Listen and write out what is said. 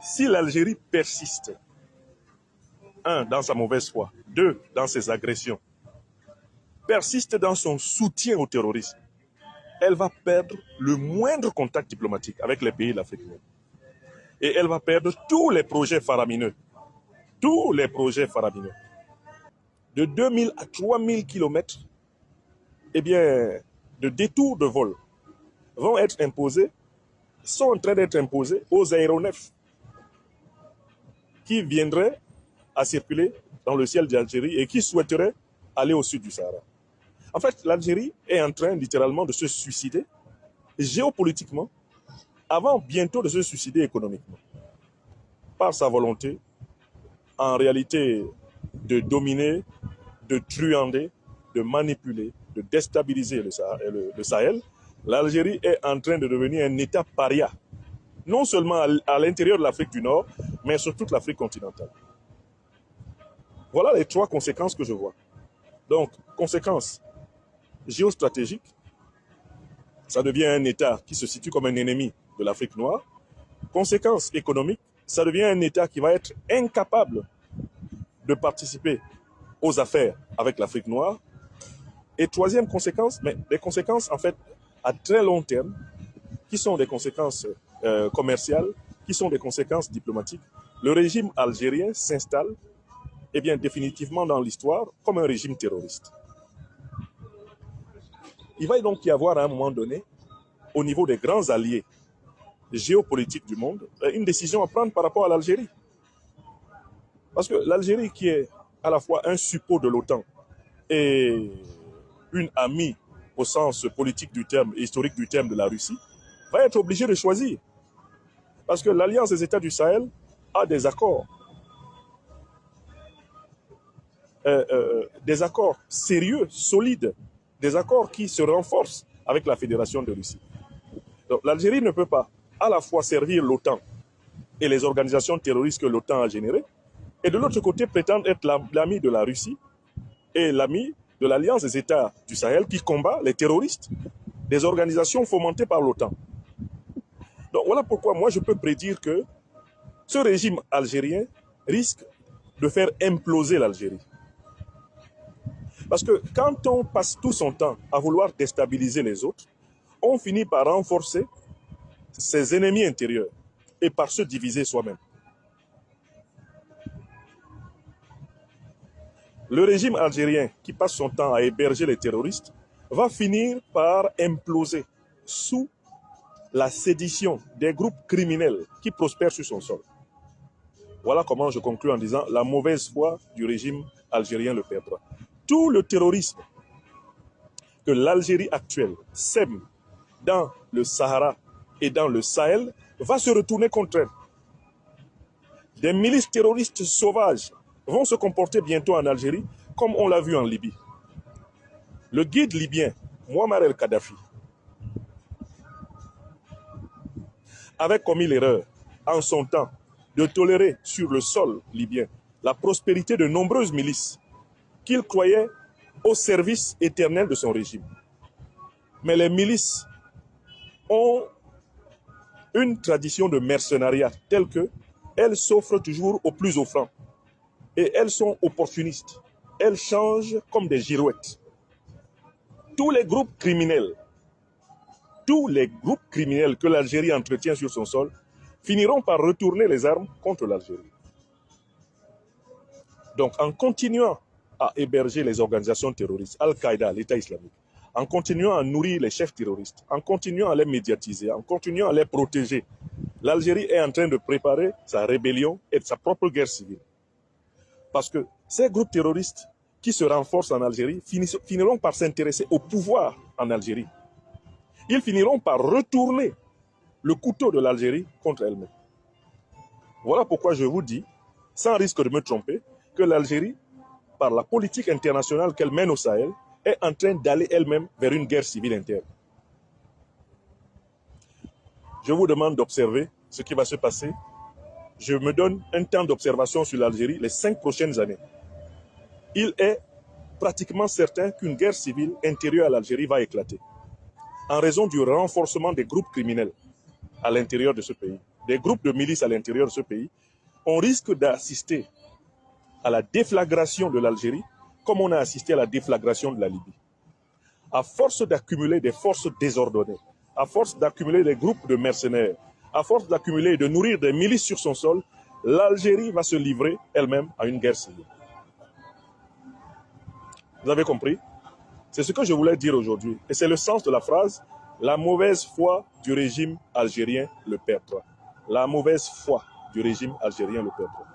Si l'Algérie persiste, un, dans sa mauvaise foi, deux, dans ses agressions, persiste dans son soutien au terrorisme, elle va perdre le moindre contact diplomatique avec les pays de l'Afrique noire. Et elle va perdre tous les projets faramineux. Tous les projets faramineux. De 2000 à 3000 kilomètres, eh bien, de détours de vol vont être imposés, sont en train d'être imposés aux aéronefs qui viendraient à circuler dans le ciel d'Algérie et qui souhaiteraient aller au sud du Sahara. En fait, l'Algérie est en train littéralement de se suicider géopolitiquement avant bientôt de se suicider économiquement. Par sa volonté, en réalité, de dominer, de truander, de manipuler, de déstabiliser le Sahel, l'Algérie est en train de devenir un État paria, non seulement à l'intérieur de l'Afrique du Nord, mais sur toute l'Afrique continentale. Voilà les trois conséquences que je vois. Donc, conséquence géostratégique, ça devient un État qui se situe comme un ennemi de l'Afrique noire. Conséquence économique, ça devient un État qui va être incapable de participer aux affaires avec l'Afrique noire. Et troisième conséquence, mais des conséquences en fait à très long terme, qui sont des conséquences commerciales, qui sont des conséquences diplomatiques. Le régime algérien s'installe eh bien, définitivement dans l'histoire comme un régime terroriste. Il va donc y avoir à un moment donné, au niveau des grands alliés géopolitiques du monde, une décision à prendre par rapport à l'Algérie. Parce que l'Algérie, qui est à la fois un suppôt de l'OTAN et une amie au sens politique du terme, historique du terme de la Russie, va être obligée de choisir. Parce que l'Alliance des États du Sahel a des accords sérieux, solides, des accords qui se renforcent avec la Fédération de Russie. Donc l'Algérie ne peut pas à la fois servir l'OTAN et les organisations terroristes que l'OTAN a générées, et de l'autre côté prétendre être l'ami de la Russie et l'ami de l'Alliance des États du Sahel qui combat les terroristes, des organisations fomentées par l'OTAN. Donc voilà pourquoi moi je peux prédire que ce régime algérien risque de faire imploser l'Algérie. Parce que quand on passe tout son temps à vouloir déstabiliser les autres, on finit par renforcer ses ennemis intérieurs et par se diviser soi-même. Le régime algérien qui passe son temps à héberger les terroristes va finir par imploser sous la sédition des groupes criminels qui prospèrent sur son sol. Voilà comment je conclue en disant la mauvaise foi du régime algérien le perdra. Tout le terrorisme que l'Algérie actuelle sème dans le Sahara et dans le Sahel va se retourner contre elle. Des milices terroristes sauvages vont se comporter bientôt en Algérie comme on l'a vu en Libye. Le guide libyen, Muammar el-Kadhafi, avait commis l'erreur en son temps de tolérer sur le sol libyen la prospérité de nombreuses milices qu'il croyait au service éternel de son régime. Mais les milices ont une tradition de mercenariat telle qu'elles s'offrent toujours aux plus offrants. Et elles sont opportunistes. Elles changent comme des girouettes. Tous les groupes criminels que l'Algérie entretient sur son sol finiront par retourner les armes contre l'Algérie. Donc en continuant à héberger les organisations terroristes, Al-Qaïda, l'État islamique, en continuant à nourrir les chefs terroristes, en continuant à les médiatiser, en continuant à les protéger, l'Algérie est en train de préparer sa rébellion et sa propre guerre civile. Parce que ces groupes terroristes qui se renforcent en Algérie finiront par s'intéresser au pouvoir en Algérie. Ils finiront par retourner le couteau de l'Algérie contre elle-même. Voilà pourquoi je vous dis, sans risque de me tromper, que l'Algérie, par la politique internationale qu'elle mène au Sahel, est en train d'aller elle-même vers une guerre civile interne. Je vous demande d'observer ce qui va se passer. Je me donne un temps d'observation sur l'Algérie les 5 prochaines années. Il est pratiquement certain qu'une guerre civile intérieure à l'Algérie va éclater en raison du renforcement des groupes criminels à l'intérieur de ce pays. des groupes de milices à l'intérieur de ce pays, on risque d'assister à la déflagration de l'Algérie comme on a assisté à la déflagration de la Libye. À force d'accumuler des forces désordonnées, à force d'accumuler des groupes de mercenaires, à force d'accumuler et de nourrir des milices sur son sol, l'Algérie va se livrer elle-même à une guerre civile. Vous avez compris? C'est ce que je voulais dire aujourd'hui. Et c'est le sens de la phrase « La mauvaise foi du régime algérien le perdra ». La mauvaise foi du régime algérien le perdra.